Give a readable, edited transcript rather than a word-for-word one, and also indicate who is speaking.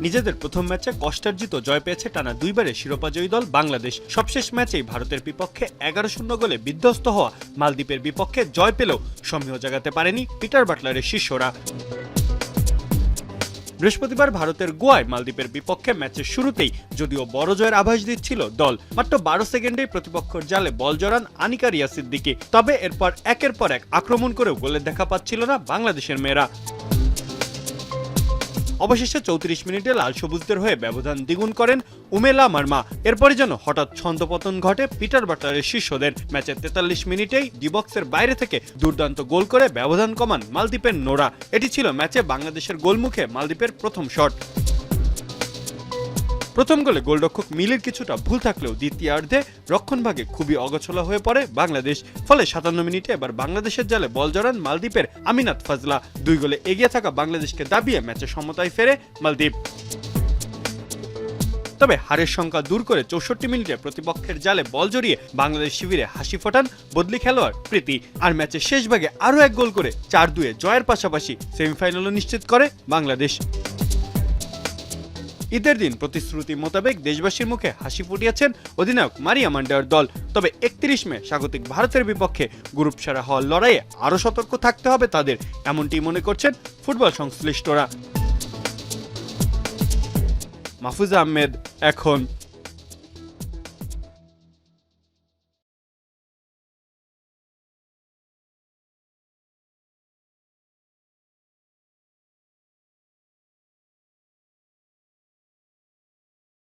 Speaker 1: নিজেদের প্রথম ম্যাচে কষ্টার্জিত জয় পেয়েছে টানা দুইবারের শিরোপাজয়ী দল বাংলাদেশ। সবশেষ ম্যাচেই ভারতের বিপক্ষে 11-0 গোলে বিধ্বস্ত হওয়া মালদ্বীপের বিপক্ষে জয় পেলেও সমীহ জাগাতে পারেনি পিটার বাটলারের শিষ্যরা। বৃহস্পতিবার ভারতের গোয়ায় মালদ্বীপের বিপক্ষে ম্যাচের শুরুতেই যদিও বড় জয়ের আভাস দিচ্ছিল দল, মাত্র 12 সেকেন্ডেই প্রতিপক্ষের জালে বল জড়ান আনিকা রিয়া সিদ্দিকী। তবে এরপর একের পর এক আক্রমণ করেও গোলের দেখা পাচ্ছিল না বাংলাদেশের মেয়েরা। অবশেষে 34 মিনিটে লাল সবুজদের হয়ে ব্যবধান দ্বিগুণ করেন উমেলা মার্মা। এরপরে যেন হঠাৎ ছন্দপতন ঘটে পিটার বাটলারের শিষ্যদের। ম্যাচের 43 মিনিটেই ডিবক্সের বাইরে থেকে দুর্দান্ত গোল করে ব্যবধান কমান মালদ্বীপের নোরা। এটি ছিল ম্যাচে বাংলাদেশের গোলমুখে মালদ্বীপের প্রথম শট। প্রথম গোলে গোলরক্ষক মিলির কিছুটা ভুল থাকলেও দ্বিতীয়ার্ধে রক্ষণভাগে খুবই অগোছলা হয়ে পড়ে বাংলাদেশ। ফলে 57 মিনিটে এবার বাংলাদেশের জালে বল জড়ান মালদ্বীপের আমিনাত ফাজলা। 2 গোলে এগিয়ে থাকা বাংলাদেশকে দাবিয়ে ম্যাচে সমতায় ফেরে মালদ্বীপ। তবে হারের সংখ্যা দূর করে 64 মিনিটে প্রতিপক্ষের জালে বল জড়িয়ে বাংলাদেশ শিবিরে হাসি ফোটান বদলি খেলোয়াড় প্রীতি। আর ম্যাচের শেষ ভাগে আরও এক গোল করে 4-2 জয়ের পাশাপাশি সেমিফাইনালও নিশ্চিত করে বাংলাদেশ। ঈদের দিন প্রতিশ্রুতি মোতাবেক দেশবাসীর মুখে হাসি ফুটিয়েছেন অধিনায়ক মারিয়া মান্ডার দল। তবে 31 মে স্বাগতিক ভারতের বিপক্ষে গ্রুপ সেরা হওয়ার লড়াইয়ে আরও সতর্ক থাকতে হবে তাদের, এমনটি মনে করছেন ফুটবল সংশ্লিষ্টরা। মাহফুজা আহমেদ, এখন।